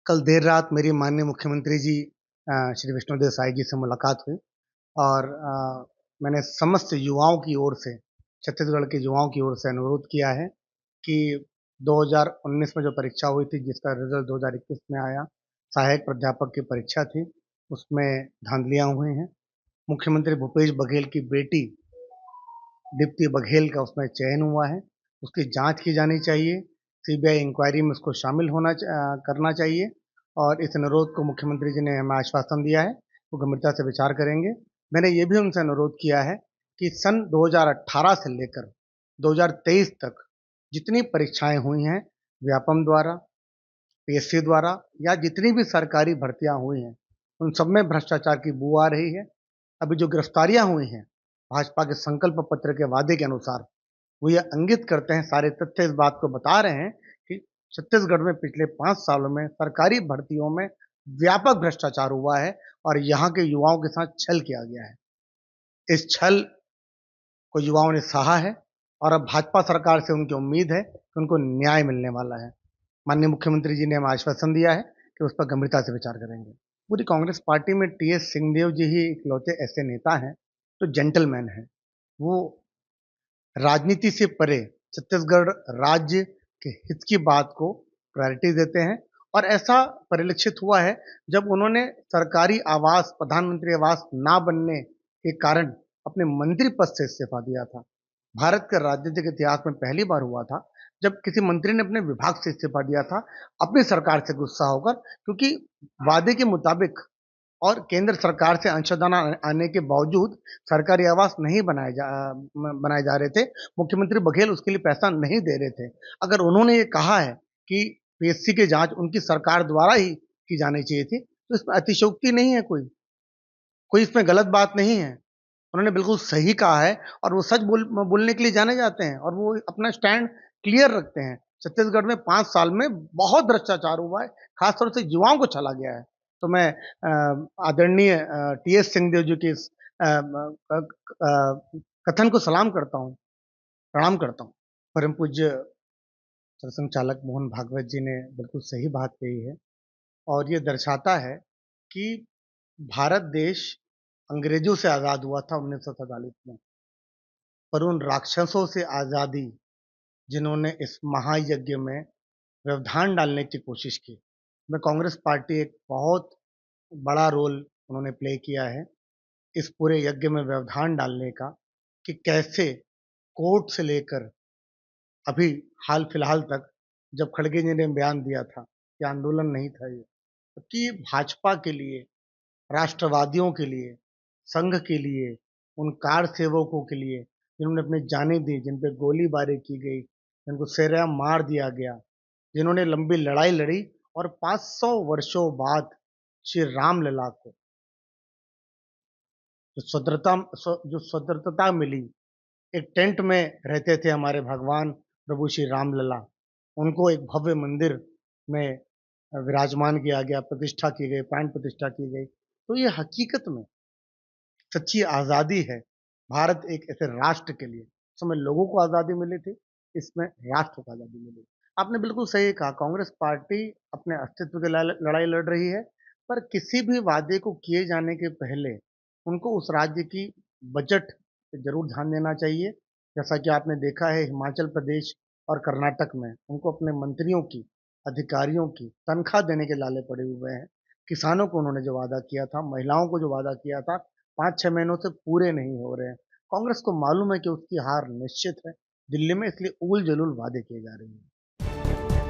कल देर रात मेरी माननीय मुख्यमंत्री जी श्री विष्णुदेव साई जी से मुलाकात हुई और मैंने समस्त युवाओं की ओर से, छत्तीसगढ़ के युवाओं की ओर से अनुरोध किया है कि 2019 में जो परीक्षा हुई थी, जिसका रिजल्ट 2021 में आया, सहायक प्राध्यापक की परीक्षा थी, उसमें धांधलियाँ हुई हैं। मुख्यमंत्री भूपेश बघेल की बेटी दीप्ति बघेल का उसमें चयन हुआ है, उसकी जांच की जानी चाहिए, सीबीआई इंक्वायरी में उसको शामिल करना चाहिए और इस अनुरोध को मुख्यमंत्री जी ने हमें आश्वासन दिया है, वो गंभीरता से विचार करेंगे। मैंने ये भी उनसे अनुरोध किया है कि सन 2018 से लेकर 2023 तक जितनी परीक्षाएं हुई हैं, व्यापम द्वारा, पीएससी द्वारा या जितनी भी सरकारी भर्तियां हुई हैं, उन सब में भ्रष्टाचार की बू आ रही है। अभी जो गिरफ्तारियां हुई हैं, भाजपा के संकल्प पत्र के वादे के अनुसार, वो ये इंगित करते हैं, सारे तथ्य इस बात को बता रहे हैं कि छत्तीसगढ़ में पिछले 5 सालों में सरकारी भर्तियों में व्यापक भ्रष्टाचार हुआ है और यहाँ के युवाओं के साथ छल किया गया है। इस छल को युवाओं ने सहा है और अब भाजपा सरकार से उनकी उम्मीद है कि उनको न्याय मिलने वाला है। माननीय मुख्यमंत्री जी ने हमें आश्वासन दिया है कि उस पर गंभीरता से विचार करेंगे। पूरी कांग्रेस पार्टी में टीएस सिंहदेव जी ही इकलौते ऐसे नेता हैं जो जेंटलमैन हैं। वो राजनीति से परे छत्तीसगढ़ राज्य के हित की बात को प्रायोरिटी देते हैं और ऐसा परिलक्षित हुआ है जब उन्होंने सरकारी आवास, प्रधानमंत्री आवास ना बनने के कारण अपने मंत्री पद से इस्तीफा दिया था। भारत के राजनीतिक इतिहास में पहली बार हुआ था जब किसी मंत्री ने अपने विभाग से इस्तीफा दिया था, अपनी सरकार से गुस्सा होकर, क्योंकि वादे के मुताबिक और केंद्र सरकार से अंशदान आने के बावजूद सरकारी आवास नहीं बनाए जा रहे थे। मुख्यमंत्री बघेल उसके लिए पैसा नहीं दे रहे थे। अगर उन्होंने ये कहा है कि पीएससी की जांच उनकी सरकार द्वारा ही की जानी चाहिए थी, तो इसमें अतिशयोक्ति नहीं है, कोई इसमें गलत बात नहीं है। उन्होंने बिल्कुल सही कहा है और वो सच बोलने के लिए जाने जाते हैं और वो अपना स्टैंड क्लियर रखते हैं। छत्तीसगढ़ में 5 साल में बहुत भ्रष्टाचार हुआ है, खासतौर से युवाओं को छला गया है। तो मैं आदरणीय टीएस सिंहदेव जी के इस कथन को सलाम करता हूँ, प्रणाम करता हूँ। परम पूज्य सरसंघ चालक मोहन भागवत जी ने बिल्कुल सही बात कही है और ये दर्शाता है कि भारत देश अंग्रेजों से आज़ाद हुआ था 1947 में, पर उन राक्षसों से आज़ादी जिन्होंने इस महायज्ञ में व्यवधान डालने की कोशिश की, मैं कांग्रेस पार्टी एक बहुत बड़ा रोल उन्होंने प्ले किया है इस पूरे यज्ञ में व्यवधान डालने का, कि कैसे कोर्ट से लेकर अभी हाल फिलहाल तक, जब खड़गे जी ने बयान दिया था कि आंदोलन नहीं था ये, कि भाजपा के लिए, राष्ट्रवादियों के लिए, संघ के लिए, उन कार सेवकों के लिए जिन्होंने अपनी जानें दी, जिन पे गोलीबारी की गई, जिनको सरेआम मार दिया गया, जिन्होंने लंबी लड़ाई लड़ी और 500 वर्षों बाद श्री रामलला को जो स्वतंत्रता मिली, एक टेंट में रहते थे हमारे भगवान प्रभु श्री रामलला, उनको एक भव्य मंदिर में विराजमान किया गया, प्रतिष्ठा की गई, प्राण प्रतिष्ठा की गई। तो ये हकीकत में सच्ची आज़ादी है। भारत एक ऐसे राष्ट्र के लिए, समय लोगों को आज़ादी मिली थी, इसमें राष्ट्र को आज़ादी मिली। आपने बिल्कुल सही कहा, कांग्रेस पार्टी अपने अस्तित्व की लड़ाई लड़ रही है, पर किसी भी वादे को किए जाने के पहले उनको उस राज्य की बजट पे ज़रूर ध्यान देना चाहिए। जैसा कि आपने देखा है हिमाचल प्रदेश और कर्नाटक में उनको अपने मंत्रियों की, अधिकारियों की तनख्वाह देने के लाले पड़े हुए हैं। किसानों को उन्होंने जो वादा किया था, महिलाओं को जो वादा किया था, 5-6 महीनों से पूरे नहीं हो रहे हैं। कांग्रेस को मालूम है कि उसकी हार निश्चित है दिल्ली में, इसलिए उल-जलूल वादे किए जा रहे हैं।